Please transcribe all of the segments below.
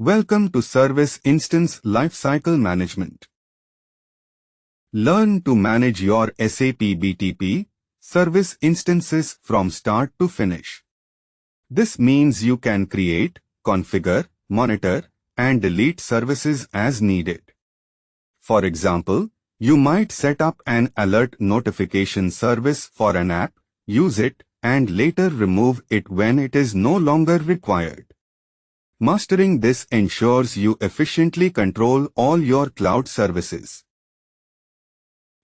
Welcome to Service Instance Lifecycle Management. Learn to manage your SAP BTP service instances from start to finish. This means you can create, configure, monitor, and delete services as needed. For example, you might set up an alert notification service for an app, use it, and later remove it when it is no longer required. Mastering this ensures you efficiently control all your cloud services.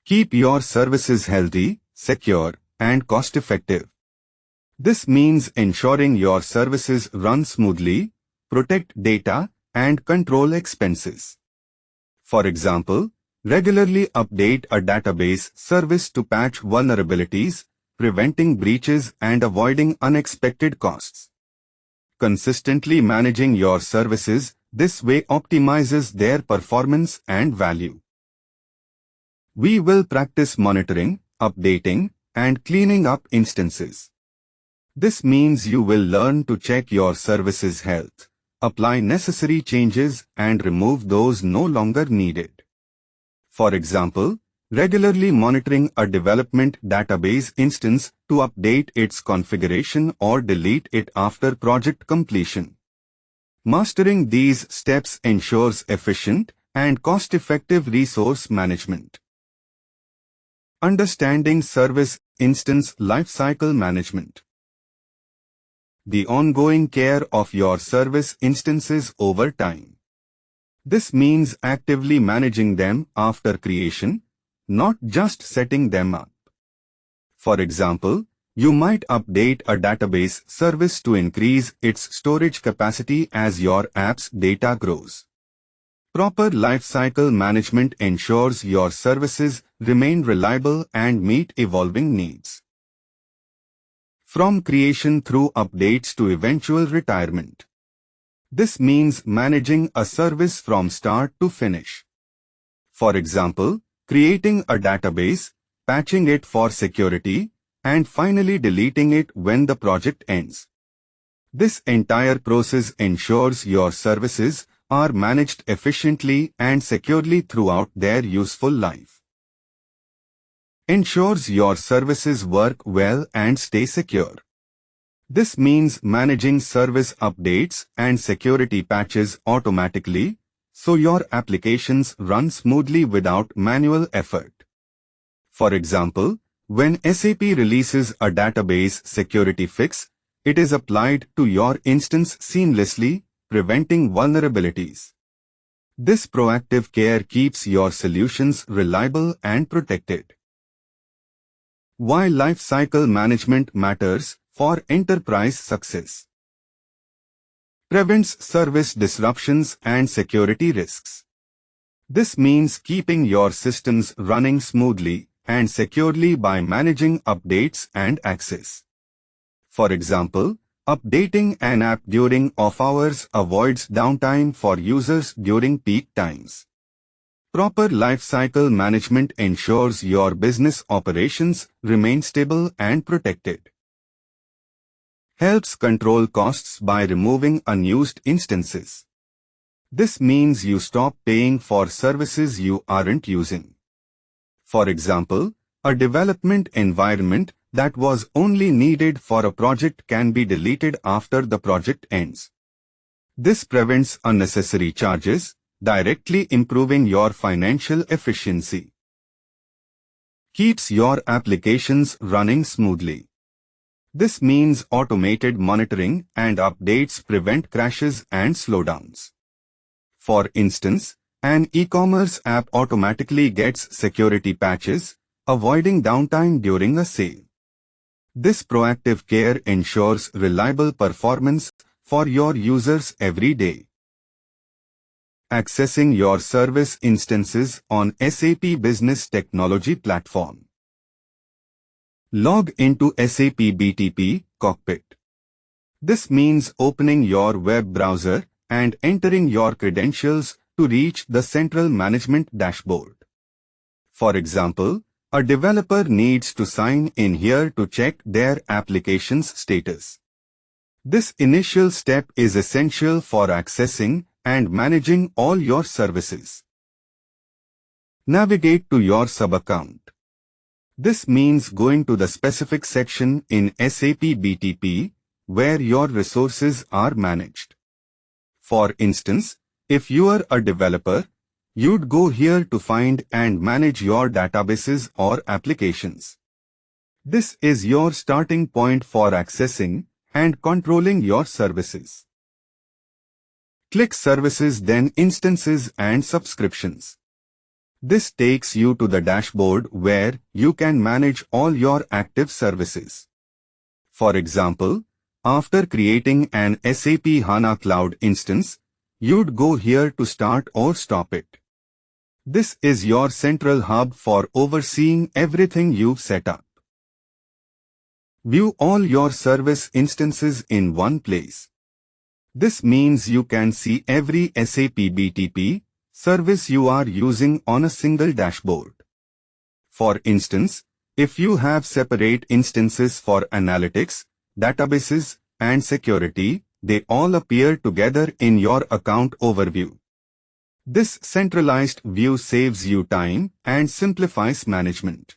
Keep your services healthy, secure, and cost-effective. This means ensuring your services run smoothly, protect data, and control expenses. For example, regularly update a database service to patch vulnerabilities, preventing breaches and avoiding unexpected costs. Consistently managing your services this way optimizes their performance and value. We will practice monitoring, updating, and cleaning up instances. This means you will learn to check your services' health, apply necessary changes, and remove those no longer needed. For example, regularly monitoring a development database instance to update its configuration or delete it after project completion. Mastering these steps ensures efficient and cost-effective resource management. Understanding Service Instance Lifecycle Management. The ongoing care of your service instances over time. This means actively managing them after creation, not just setting them up. For example, you might update a database service to increase its storage capacity as your app's data grows. Proper lifecycle management ensures your services remain reliable and meet evolving needs. From creation through updates to eventual retirement. This means managing a service from start to finish. For example, creating a database, patching it for security, and finally deleting it when the project ends. This entire process ensures your services are managed efficiently and securely throughout their useful life. Ensures your services work well and stay secure. This means managing service updates and security patches automatically, so your applications run smoothly without manual effort. For example, when SAP releases a database security fix, it is applied to your instance seamlessly, preventing vulnerabilities. This proactive care keeps your solutions reliable and protected. Why lifecycle management matters for enterprise success. Prevents service disruptions and security risks. This means keeping your systems running smoothly and securely by managing updates and access. For example, updating an app during off hours avoids downtime for users during peak times. Proper lifecycle management ensures your business operations remain stable and protected. Helps control costs by removing unused instances. This means you stop paying for services you aren't using. For example, a development environment that was only needed for a project can be deleted after the project ends. This prevents unnecessary charges, directly improving your financial efficiency. Keeps your applications running smoothly. This means automated monitoring and updates prevent crashes and slowdowns. For instance, an e-commerce app automatically gets security patches, avoiding downtime during a sale. This proactive care ensures reliable performance for your users every day. Accessing your service instances on SAP Business Technology Platform. Log into SAP BTP cockpit. This means opening your web browser and entering your credentials to reach the central management dashboard. For example, a developer needs to sign in here to check their application's status. This initial step is essential for accessing and managing all your services. Navigate to your sub-account. This means going to the specific section in SAP BTP where your resources are managed. For instance, if you are a developer, you'd go here to find and manage your databases or applications. This is your starting point for accessing and controlling your services. Click Services, then Instances and Subscriptions. This takes you to the dashboard where you can manage all your active services. For example, after creating an SAP HANA Cloud instance, you'd go here to start or stop it. This is your central hub for overseeing everything you've set up. View all your service instances in one place. This means you can see every SAP BTP service you are using on a single dashboard. For instance, if you have separate instances for analytics, databases, and security, they all appear together in your account overview. This centralized view saves you time and simplifies management.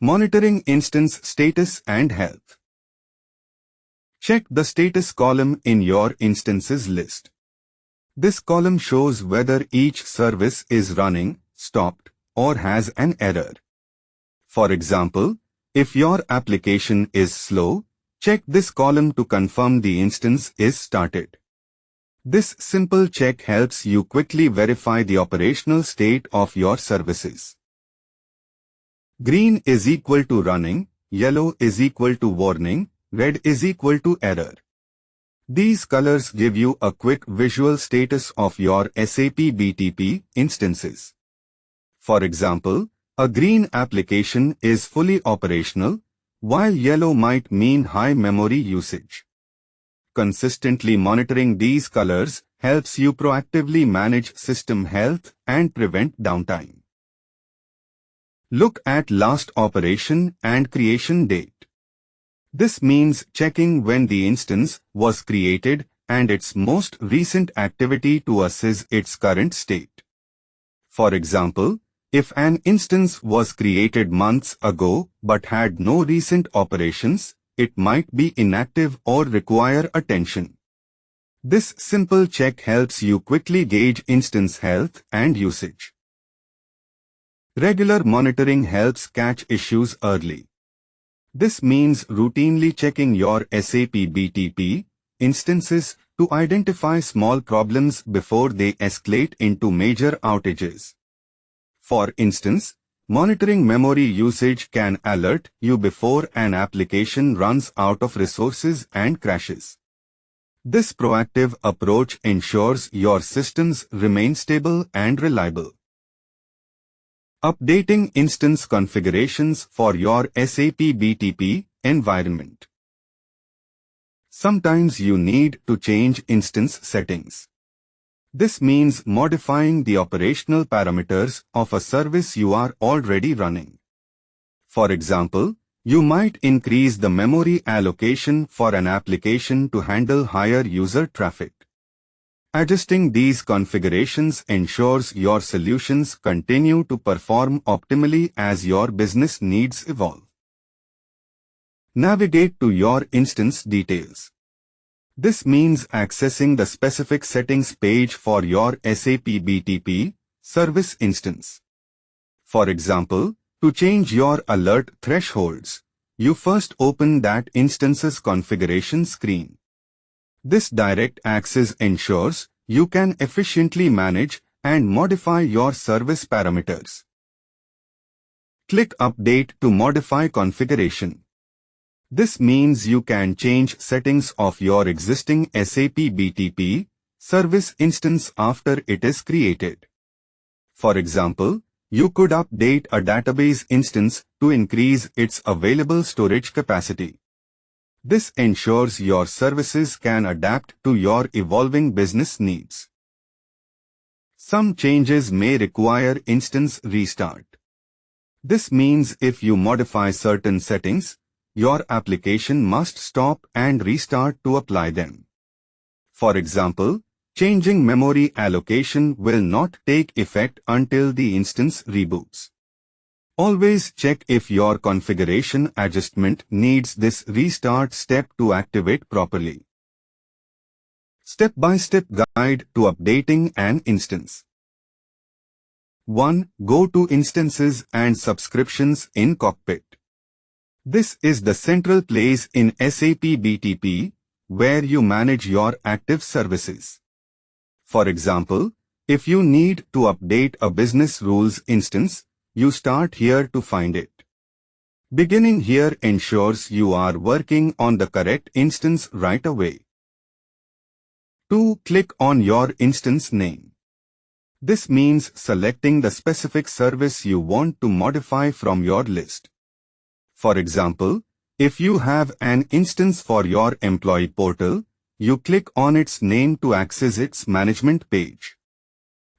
Monitoring instance status and health. Check the status column in your instances list. This column shows whether each service is running, stopped, or has an error. For example, if your application is slow, check this column to confirm the instance is started. This simple check helps you quickly verify the operational state of your services. Green is equal to running, yellow is equal to warning, red is equal to error. These colors give you a quick visual status of your SAP BTP instances. For example, a green application is fully operational, while yellow might mean high memory usage. Consistently monitoring these colors helps you proactively manage system health and prevent downtime. Look at last operation and creation date. This means checking when the instance was created and its most recent activity to assess its current state. For example, if an instance was created months ago but had no recent operations, it might be inactive or require attention. This simple check helps you quickly gauge instance health and usage. Regular monitoring helps catch issues early. This means routinely checking your SAP BTP instances to identify small problems before they escalate into major outages. For instance, monitoring memory usage can alert you before an application runs out of resources and crashes. This proactive approach ensures your systems remain stable and reliable. Updating instance configurations for your SAP BTP environment. Sometimes you need to change instance settings. This means modifying the operational parameters of a service you are already running. For example, you might increase the memory allocation for an application to handle higher user traffic. Adjusting these configurations ensures your solutions continue to perform optimally as your business needs evolve. Navigate to your instance details. This means accessing the specific settings page for your SAP BTP service instance. For example, to change your alert thresholds, you first open that instance's configuration screen. This direct access ensures you can efficiently manage and modify your service parameters. Click Update to modify configuration. This means you can change settings of your existing SAP BTP service instance after it is created. For example, you could update a database instance to increase its available storage capacity. This ensures your services can adapt to your evolving business needs. Some changes may require instance restart. This means if you modify certain settings, your application must stop and restart to apply them. For example, Changing memory allocation will not take effect until the instance reboots. Always check if your configuration adjustment needs this restart step to activate properly. Step-by-step guide to updating an instance. 1. Go to Instances and Subscriptions in Cockpit. This is the central place in SAP BTP where you manage your active services. For example, if you need to update a business rules instance, you start here to find it. Beginning here ensures you are working on the correct instance right away. 2. Click on your instance name. This means selecting the specific service you want to modify from your list. For example, if you have an instance for your employee portal, you click on its name to access its management page.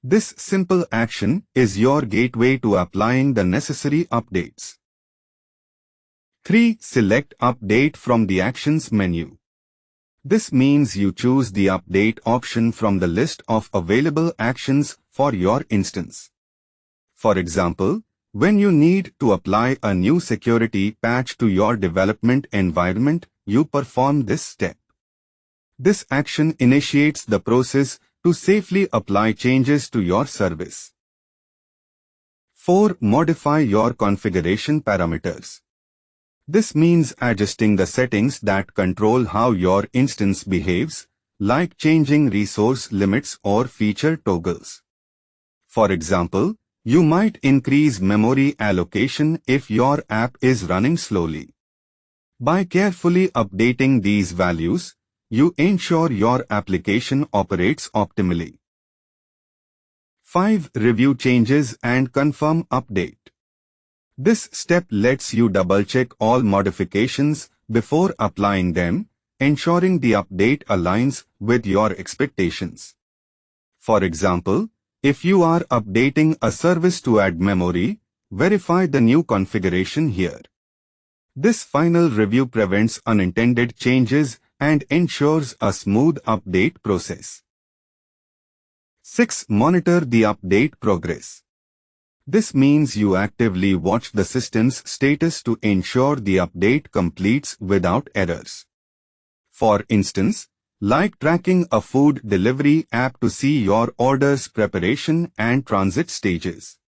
This simple action is your gateway to applying the necessary updates. 3. Select Update from the Actions menu. This means you choose the Update option from the list of available actions for your instance. For example, when you need to apply a new security patch to your development environment, you perform this step. This action initiates the process to safely apply changes to your service. 4. Modify your configuration parameters. This means adjusting the settings that control how your instance behaves, like changing resource limits or feature toggles. For example, you might increase memory allocation if your app is running slowly. By carefully updating these values, you ensure your application operates optimally. 5. Review changes and confirm update. This step lets you double-check all modifications before applying them, ensuring the update aligns with your expectations. For example, if you are updating a service to add memory, verify the new configuration here. This final review prevents unintended changes and ensures a smooth update process. 6. Monitor the update progress. This means you actively watch the system's status to ensure the update completes without errors. For instance, like tracking a food delivery app to see your order's preparation and transit stages.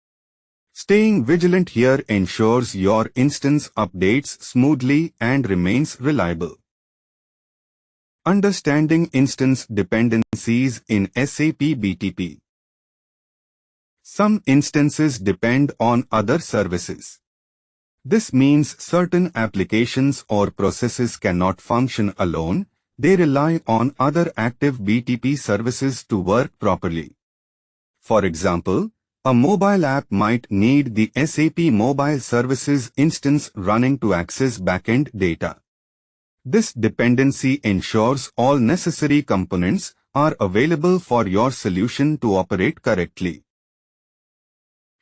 Staying vigilant here ensures your instance updates smoothly and remains reliable. Understanding instance dependencies in SAP BTP. Some instances depend on other services. This means certain applications or processes cannot function alone, they rely on other active BTP services to work properly. For example, a mobile app might need the SAP Mobile Services instance running to access backend data. This dependency ensures all necessary components are available for your solution to operate correctly.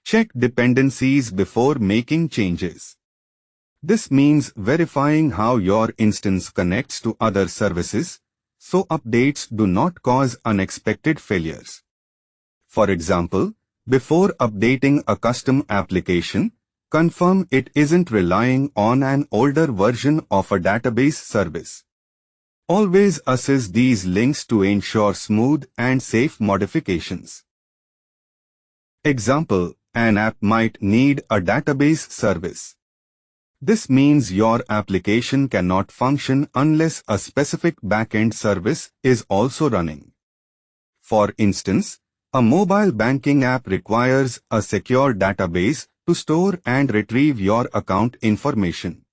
Check dependencies before making changes. This means verifying how your instance connects to other services, so updates do not cause unexpected failures. For example, before updating a custom application, confirm it isn't relying on an older version of a database service. Always assess these links to ensure smooth and safe modifications. Example: an app might need a database service. This means your application cannot function unless a specific backend service is also running. For instance, a mobile banking app requires a secure database to store and retrieve your account information.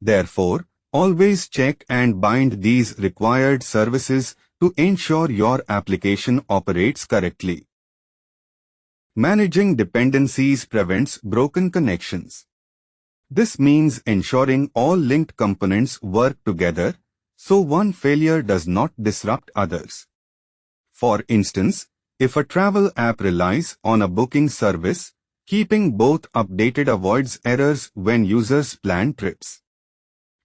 Therefore, always check and bind these required services to ensure your application operates correctly. Managing dependencies prevents broken connections. This means ensuring all linked components work together, so one failure does not disrupt others. For instance, if a travel app relies on a booking service, keeping both updated avoids errors when users plan trips.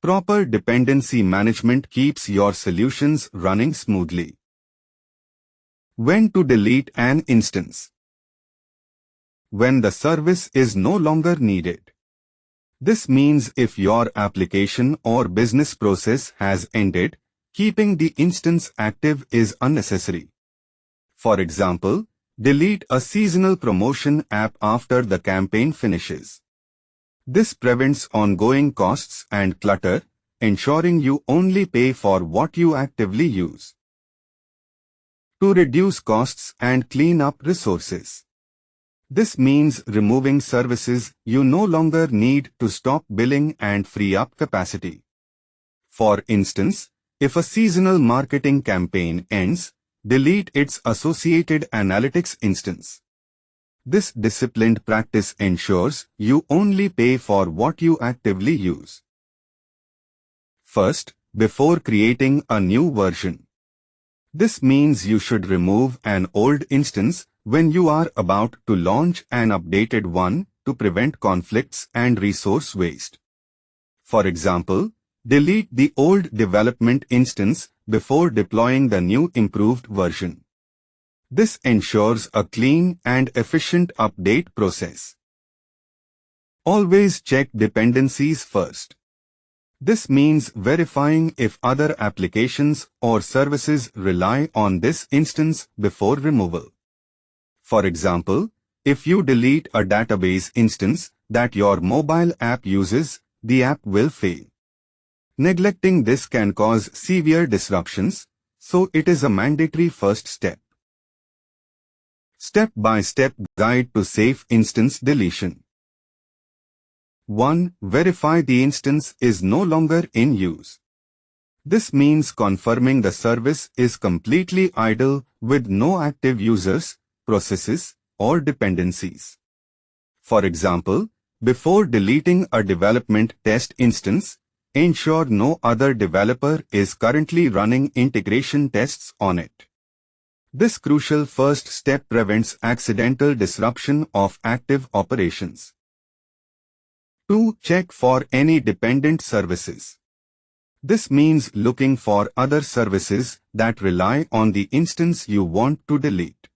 Proper dependency management keeps your solutions running smoothly. When to delete an instance? When the service is no longer needed. This means if your application or business process has ended, keeping the instance active is unnecessary. For example, delete a seasonal promotion app after the campaign finishes. This prevents ongoing costs and clutter, ensuring you only pay for what you actively use. To reduce costs and clean up resources. This means removing services you no longer need to stop billing and free up capacity. For instance, if a seasonal marketing campaign ends, delete its associated analytics instance. This disciplined practice ensures you only pay for what you actively use. First, before creating a new version. This means you should remove an old instance when you are about to launch an updated one to prevent conflicts and resource waste. For example, delete the old development instance before deploying the new improved version. This ensures a clean and efficient update process. Always check dependencies first. This means verifying if other applications or services rely on this instance before removal. For example, if you delete a database instance that your mobile app uses, the app will fail. Neglecting this can cause severe disruptions, so it is a mandatory first step. Step-by-step guide to safe instance deletion. 1. Verify the instance is no longer in use. This means confirming the service is completely idle with no active users, processes, or dependencies. For example, before deleting a development test instance, ensure no other developer is currently running integration tests on it. This crucial first step prevents accidental disruption of active operations. 2. Check for any dependent services. This means looking for other services that rely on the instance you want to delete.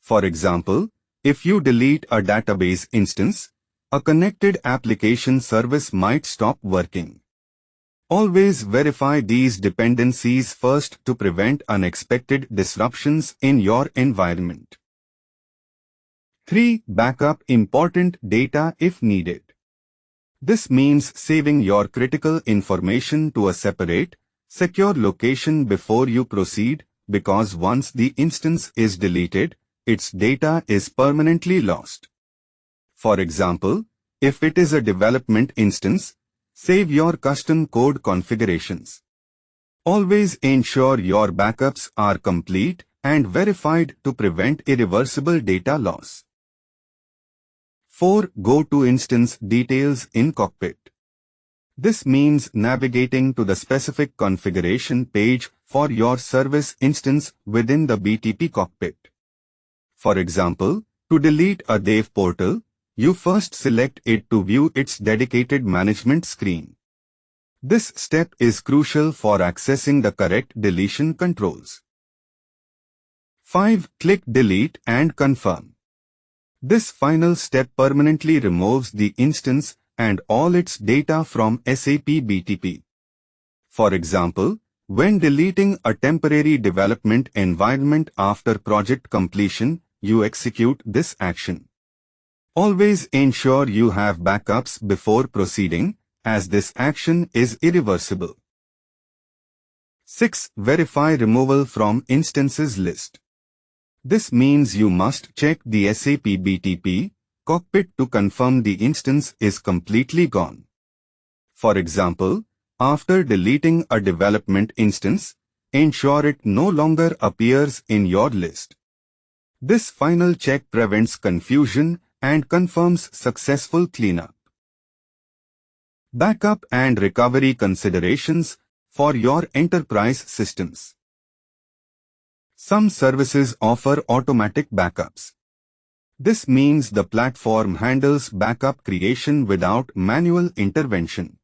For example, if you delete a database instance, a connected application service might stop working. Always verify these dependencies first to prevent unexpected disruptions in your environment. 3. Backup important data if needed. This means saving your critical information to a separate, secure location before you proceed, because once the instance is deleted, its data is permanently lost. For example, if it is a development instance, save your custom code configurations. Always ensure your backups are complete and verified to prevent irreversible data loss. 4. Go to instance details in cockpit. This means navigating to the specific configuration page for your service instance within the BTP cockpit. For example, to delete a dev portal, you first select it to view its dedicated management screen. This step is crucial for accessing the correct deletion controls. 5. Click Delete and confirm. This final step permanently removes the instance and all its data from SAP BTP. For example, when deleting a temporary development environment after project completion, you execute this action. Always ensure you have backups before proceeding, as this action is irreversible. 6. Verify removal from instances list. This means you must check the SAP BTP cockpit to confirm the instance is completely gone. For example, after deleting a development instance, ensure it no longer appears in your list. This final check prevents confusion and confirms successful cleanup. Backup and recovery considerations for your enterprise systems. Some services offer automatic backups. This means the platform handles backup creation without manual intervention.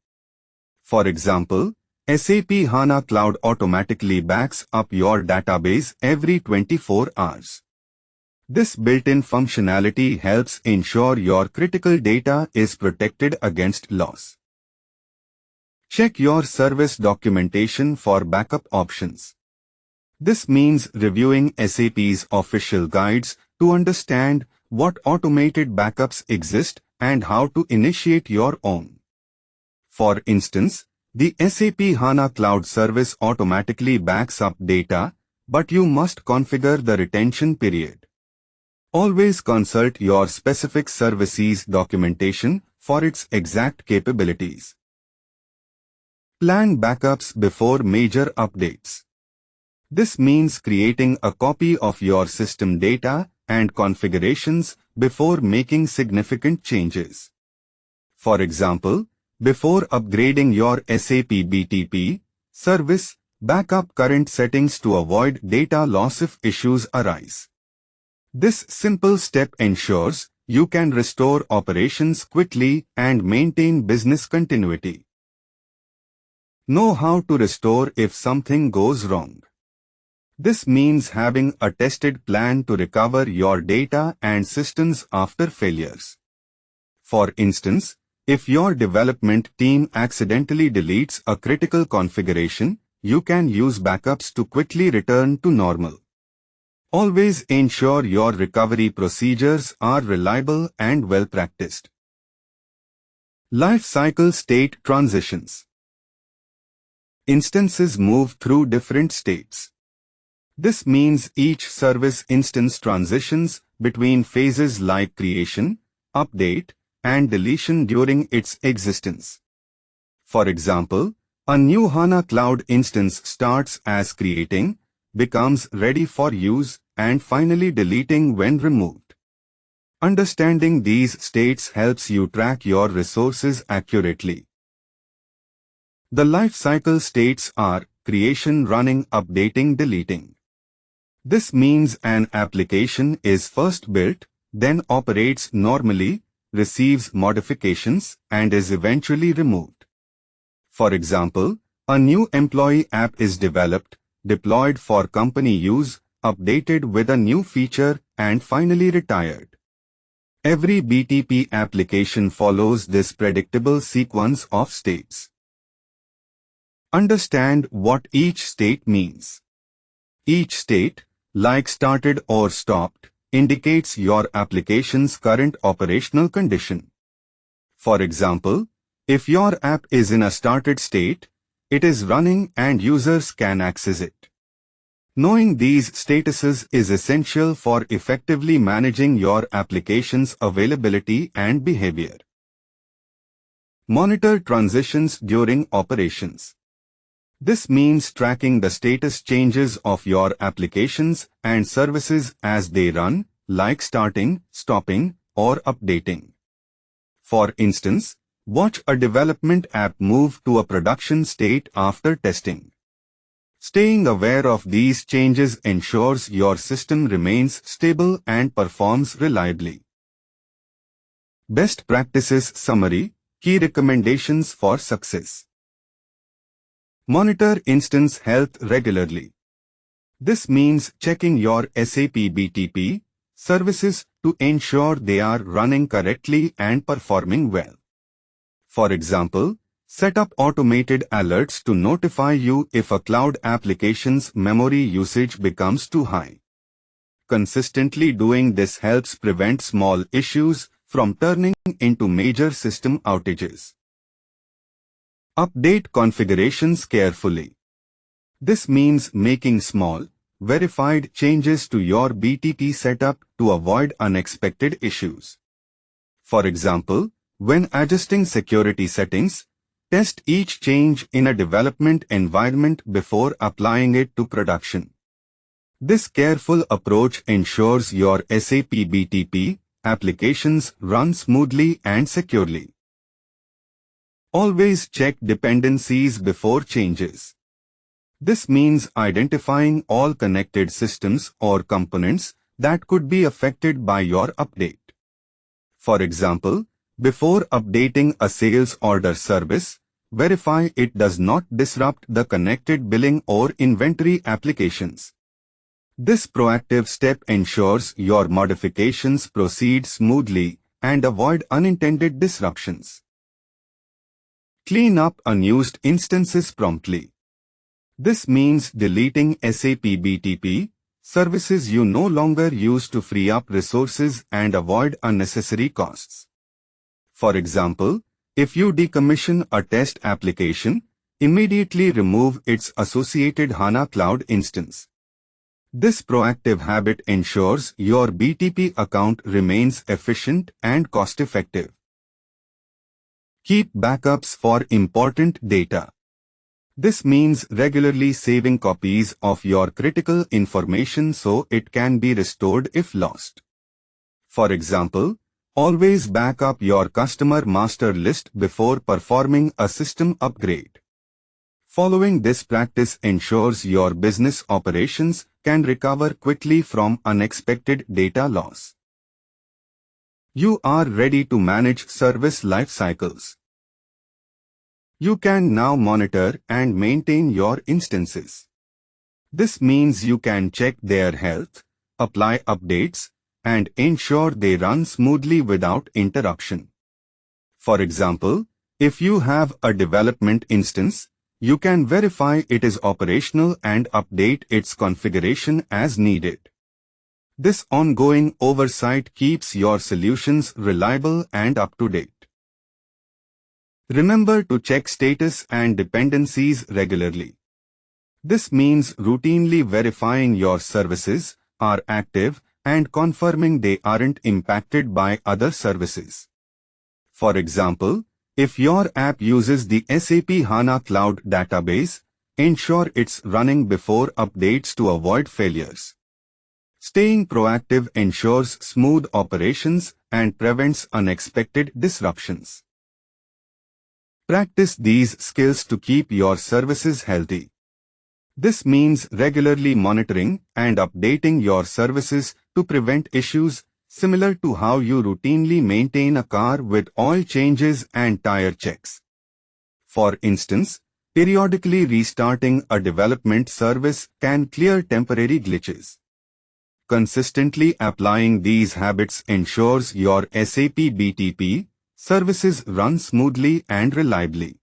For example, SAP HANA Cloud automatically backs up your database every 24 hours. This built-in functionality helps ensure your critical data is protected against loss. Check your service documentation for backup options. This means reviewing SAP's official guides to understand what automated backups exist and how to initiate your own. For instance, the SAP HANA Cloud Service automatically backs up data, but you must configure the retention period. Always consult your specific service's documentation for its exact capabilities. Plan backups before major updates. This means creating a copy of your system data and configurations before making significant changes. For example, before upgrading your SAP BTP service, back up current settings to avoid data loss if issues arise. This simple step ensures you can restore operations quickly and maintain business continuity. Know how to restore if something goes wrong. This means having a tested plan to recover your data and systems after failures. For instance, if your development team accidentally deletes a critical configuration, you can use backups to quickly return to normal. Always ensure your recovery procedures are reliable and well practiced. Lifecycle state transitions. Instances move through different states. This means each service instance transitions between phases like creation, update, and deletion during its existence. For example, a new HANA Cloud instance starts as creating, becomes ready for use, and finally deleting when removed. Understanding these states helps you track your resources accurately. The lifecycle states are creation, running, updating, deleting. This means an application is first built, then operates normally, receives modifications, and is eventually removed. For example, a new employee app is developed, deployed for company use, updated with a new feature, and finally retired. Every BTP application follows this predictable sequence of states. Understand what each state means. Each state, like started or stopped, indicates your application's current operational condition. For example, if your app is in a started state, it is running and users can access it. Knowing these statuses is essential for effectively managing your application's availability and behavior. Monitor transitions during operations. This means tracking the status changes of your applications and services as they run, like starting, stopping, or updating. For instance, watch a development app move to a production state after testing. Staying aware of these changes ensures your system remains stable and performs reliably. Best Practices Summary: Key Recommendations for Success. Monitor instance health regularly. This means checking your SAP BTP services to ensure they are running correctly and performing well. For example, set up automated alerts to notify you if a cloud application's memory usage becomes too high. Consistently doing this helps prevent small issues from turning into major system outages. Update configurations carefully. This means making small, verified changes to your BTP setup to avoid unexpected issues. For example, when adjusting security settings, test each change in a development environment before applying it to production. This careful approach ensures your SAP BTP applications run smoothly and securely. Always check dependencies before changes. This means identifying all connected systems or components that could be affected by your update. For example, before updating a sales order service, verify it does not disrupt the connected billing or inventory applications. This proactive step ensures your modifications proceed smoothly and avoid unintended disruptions. Clean up unused instances promptly. This means deleting SAP BTP services you no longer use to free up resources and avoid unnecessary costs. For example, if you decommission a test application, immediately remove its associated HANA Cloud instance. This proactive habit ensures your BTP account remains efficient and cost-effective. Keep backups for important data. This means regularly saving copies of your critical information so it can be restored if lost. For example, always back up your customer master list before performing a system upgrade. Following this practice ensures your business operations can recover quickly from unexpected data loss. You are ready to manage service life cycles. You can now monitor and maintain your instances. This means you can check their health, apply updates, and ensure they run smoothly without interruption. For example, if you have a development instance, you can verify it is operational and update its configuration as needed. This ongoing oversight keeps your solutions reliable and up to date. Remember to check status and dependencies regularly. This means routinely verifying your services are active and confirming they aren't impacted by other services. For example, if your app uses the SAP HANA Cloud database, ensure it's running before updates to avoid failures. Staying proactive ensures smooth operations and prevents unexpected disruptions. Practice these skills to keep your services healthy. This means regularly monitoring and updating your services to prevent issues, similar to how you routinely maintain a car with oil changes and tire checks. For instance, periodically restarting a development service can clear temporary glitches. Consistently applying these habits ensures your SAP BTP services run smoothly and reliably.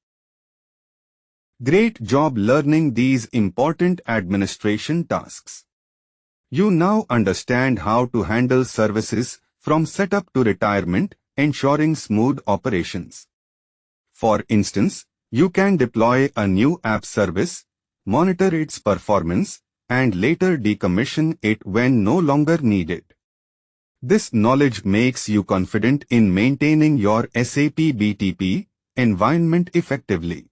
Great job learning these important administration tasks. You now understand how to handle services from setup to retirement, ensuring smooth operations. For instance, you can deploy a new app service, monitor its performance, and later decommission it when no longer needed. This knowledge makes you confident in maintaining your SAP BTP environment effectively.